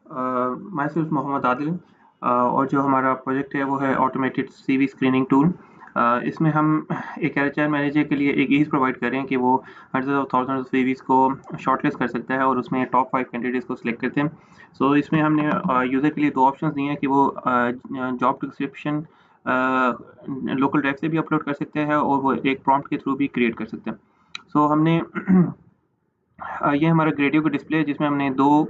My self Mohammad Adil और जो हमारा प्रोजेक्ट है वो है ऑटोमेटेड सीवी स्क्रीनिंग टूल। इसमें हम एक एचआर मैनेजर के लिए एक ईज़ प्रोवाइड कर रहे हैं कि वो hundred of thousand of CVs को शॉर्टलिस्ट कर सकता है और उसमें टॉप 5 कैंडिडेट्स को सिलेक्ट करते हैं। सो इसमें हमने यूज़र के लिए 2 ऑप्शंस दिए हैं कि वो जॉब डिस्क्रिप्शन लोकल ड्राइव से भी अपलोड कर सकते हैं और वो एक प्रॉम्प्ट के थ्रू भी क्रिएट कर सकते हैं। सो हमने ये हमारा ग्रेडियो का डिस्प्ले है जिसमें हमने 2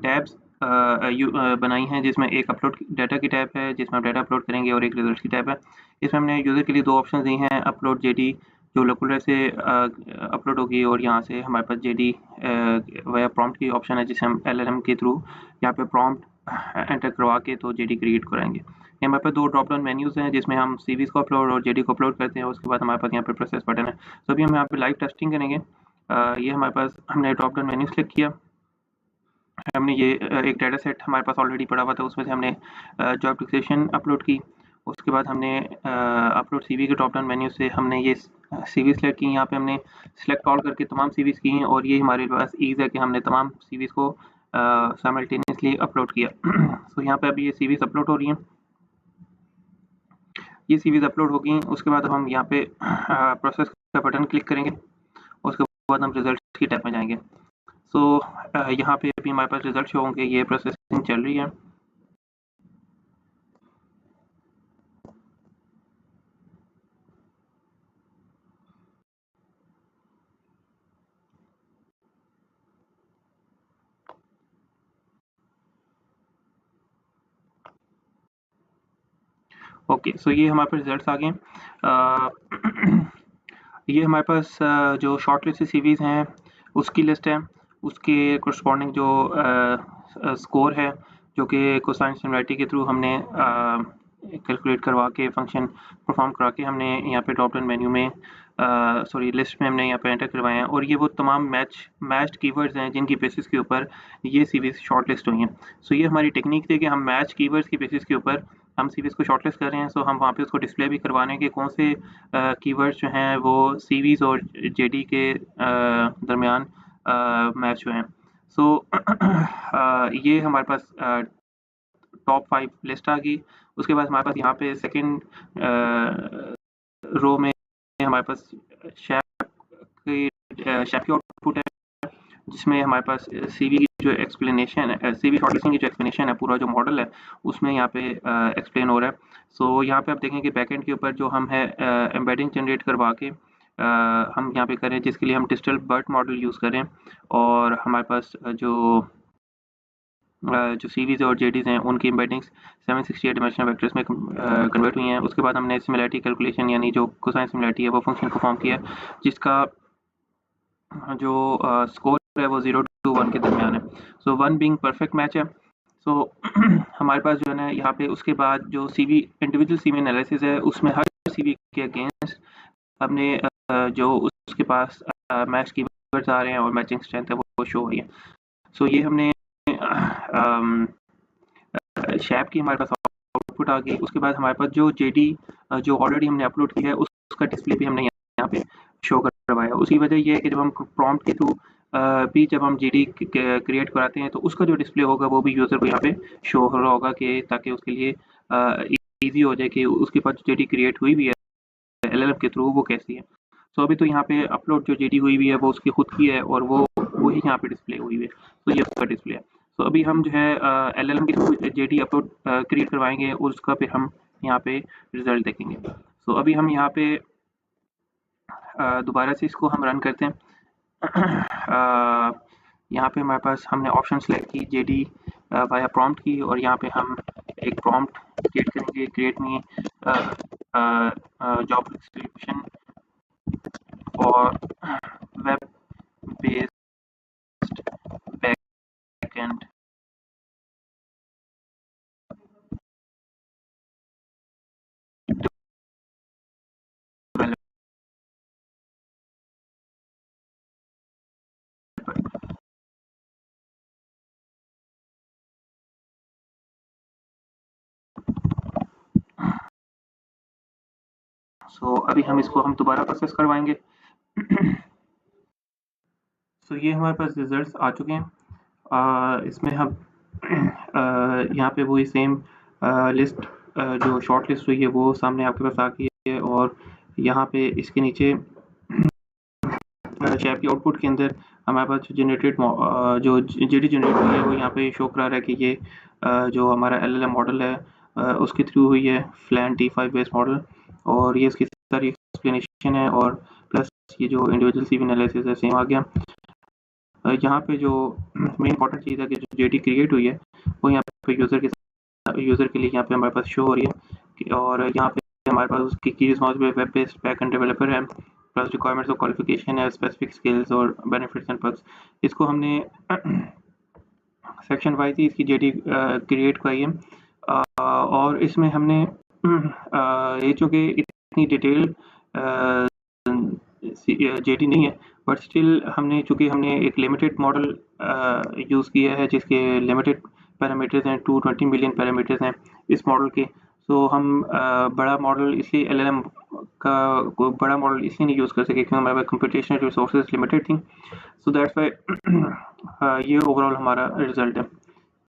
टैब्स बनाई हैं, जिसमें एक अपलोड डाटा की टैब है जिसमें आप डाटा अपलोड करेंगे और एक रिजल्ट की टैब है। इसमें हमने यूज़र के लिए 2 ऑप्शंस दिए हैं, अपलोड जेडी जो लोकल ड्राइव से अपलोड होगी और यहाँ से हमारे पास जेडी वाया प्रॉम्प्ट की ऑप्शन है जिसे हम एलएलएम के थ्रू यहाँ पे प्रॉम्प्ट एंटर करवा के तो जेडी क्रिएट कराएंगे। ये हमारे पास 2 ड्रॉप डाउन मेन्यूज़ हैं जिसमें हम सीवीज़ को अपलोड और जेडी को अपलोड करते हैं। उसके बाद हमारे पास यहाँ पे प्रोसेस बटन है। तो अभी हम यहाँ पे लाइव टेस्टिंग करेंगे। ये हमारे पास हमने ड्रॉप डाउन मेन्यू सेलेक्ट किया। हमने ये एक डाटा सेट हमारे पास ऑलरेडी पड़ा हुआ था, उसमें से हमने जॉब डिस्क्रिप्शन अपलोड की। उसके बाद हमने अपलोड सीवी के ड्रॉप डाउन मेन्यू से हमने ये सीवी सेलेक्ट की। यहाँ पे हमने सेलेक्ट ऑल करके तमाम सीवीज़ की हैं और ये हमारे पास ईज़ है कि हमने तमाम सीवीज़ को साइमल्टेनियसली अपलोड किया। सो यहाँ पे अभी ये सीवीज़ अपलोड हो रही हैं। ये सीवीज़ अपलोड हो गई, उसके बाद हम यहाँ पे प्रोसेस का बटन क्लिक करेंगे। उसके बाद हम रिजल्ट की टैब में जाएंगे। सो यहाँ पे अभी हमारे पास रिजल्ट शो होंगे, ये प्रोसेसिंग चल रही है। ओके, सो ये हमारे पास रिजल्ट्स आ गए। ये हमारे पास जो शॉर्ट लिस्ट सीवीज़ हैं उसकी लिस्ट है, उसके कोरस्पॉन्डिंग जो स्कोर है जो कि कोसाइन सिमिलरिटी के थ्रू हमने कैलकुलेट करवा के फंक्शन परफॉर्म करा के हमने यहाँ पे ड्रॉप डाउन मेन्यू में लिस्ट में हमने यहाँ पे एंटर करवाए हैं और ये वो तमाम मैच्ड कीवर्ड्स हैं जिनकी बेसिस के ऊपर ये सीवीज़ शॉर्ट लिस्ट हुई हैं। सो ये हमारी टेक्निक थी कि हम मैच कीवर्ड्स की बेसिस के ऊपर हम सीवीज़ को शॉर्टलिस्ट कर रहे हैं। सो हम वहाँ पे उसको डिस्प्ले भी करवाने हैं कि कौन से कीवर्ड्स जो हैं वो सीवीज़ और जेडी के दरमियान मैच हुए हैं। सो ये हमारे पास टॉप 5 लिस्ट आ गई। उसके बाद हमारे पास यहाँ पे सेकंड रो में हमारे पास शैप की आउटपुट है जिसमें हमारे पास सीवी की जो एक्सप्लेनेशन है, सीवी शॉर्टलिस्टिंग की जो एक्सप्लेनेशन है, पूरा जो मॉडल है उसमें यहाँ पे एक्सप्लेन हो रहा है। सो यहाँ पे आप देखें कि बैकएंड के ऊपर जो हम है एम्बेडिंग जनरेट करवा के हम यहाँ पे करें जिसके लिए हम डिजिटल बर्ट मॉडल यूज़ करें और हमारे पास जो सीवीज़ और जेडीज़ हैं उनकी एम्बेडिंग्स 768 डायमेंशनल वेक्टर्स में कन्वर्ट हुई हैं। उसके बाद हमने सिमिलरिटी कैलकुलेशन यानी जो कोसाइन सिमिलरिटी है वो फंक्शन परफॉर्म किया जिसका जो स्कोर है वो 0 to 1 के दरमियान है। सो 1 बीइंग परफेक्ट मैच है। सो हमारे पास जो है ना यहाँ पे उसके बाद जो सीवी इंडिविजुअल सीवी एनालिसिस है उसमें हर सीवी के अगेंस्ट हमने जो उसके पास मैच कीवर्ड्स आ रहे हैं और मैचिंग स्ट्रेंथ है वो शो हो रही है। सो ये हमने शैप की हमारे पास आउटपुट आ गई। उसके बाद हमारे पास जो जेडी जो ऑलरेडी हमने अपलोड की है उसका डिस्प्ले भी हमने यहाँ पे शो करवाया। उसकी वजह ये है कि जब हम प्रॉम्प्ट के थ्रू भी जब हम जेडी क्रिएट कराते हैं तो उसका जो डिस्प्ले होगा वो भी यूज़र को यहाँ पे शो हो रहा होगा कि ताकि उसके लिए ईजी हो जाए कि उसके पास जेडी क्रिएट हुई भी है एलएलएम के थ्रू वो कैसी है। सो अभी तो यहाँ पे अपलोड जो जेडी हुई हुई है वो उसकी खुद की है और वो ही यहाँ पे डिस्प्ले हुई है। तो ये उसका डिस्प्ले है। तो अभी हम जो है एलएलएम के थ्रू जेडी अपलोड क्रिएट करवाएंगे और उसका फिर हम यहाँ पे रिजल्ट देखेंगे। सो अभी हम यहाँ पे दोबारा से इसको हम रन करते हैं। यहाँ पे हमारे पास हमने ऑप्शन सेलेक्ट की जेडी वाया प्रॉम्प्ट की और यहाँ पे हम एक प्रॉम्प्ट क्रिएट करेंगे, create me job description for web based backend so अभी हम इसको हम दोबारा प्रोसेस करवाएंगे। सो ये हमारे पास रिजल्ट्स आ चुके हैं। इसमें हम यहाँ पे वही सेम लिस्ट जो शॉर्ट लिस्ट हुई है वो सामने आपके पास आ गई है, और यहाँ पे इसके नीचे शैप की आउटपुट के अंदर हमारे पास जो जेडी जनरेट हुई है वो यहाँ पे शो करा रहा है कि ये जो हमारा LLM मॉडल है उसके थ्रू हुई है, फ्लैन T5 बेस्ड मॉडल, और ये इसकी सारी एक्सप्लेनेशन है, और प्लस ये जो इंडिविजुअल CV एनालिसिस है सेम आ गया। यहाँ पे जो मेन इंपॉर्टेंट चीज़ है कि जो जेडी क्रिएट हुई है वो यहाँ पे यूज़र के लिए यहाँ पे हमारे पास शो हो रही है, और यहाँ पे हमारे पास उसकी की responsible web based backend developer है, प्लस रिक्वायरमेंट्स और क्वालिफिकेशन है, स्पेसिफिक स्किल्स और बेनिफिट्स एंड पर्क्स। इसको हमने सेक्शन वाइज ही इसकी जेडी क्रिएट कराई है, और इसमें हमने ये चूँकि इतनी डिटेल जेडी नहीं है, बट स्टिल हमने एक लिमिटेड मॉडल यूज़ किया है जिसके लिमिटेड पैरामीटर्स हैं, 220 मिलियन पैरामीटर्स हैं इस मॉडल के। सो हम बड़ा मॉडल इसलिए LLM का बड़ा मॉडल इसलिए नहीं यूज़ कर सके क्योंकि हमारे पास कंप्यूटेशनल रिसोर्सेज लिमिटेड थी। सो दैट्स वाई ये ओवरऑल हमारा रिजल्ट है।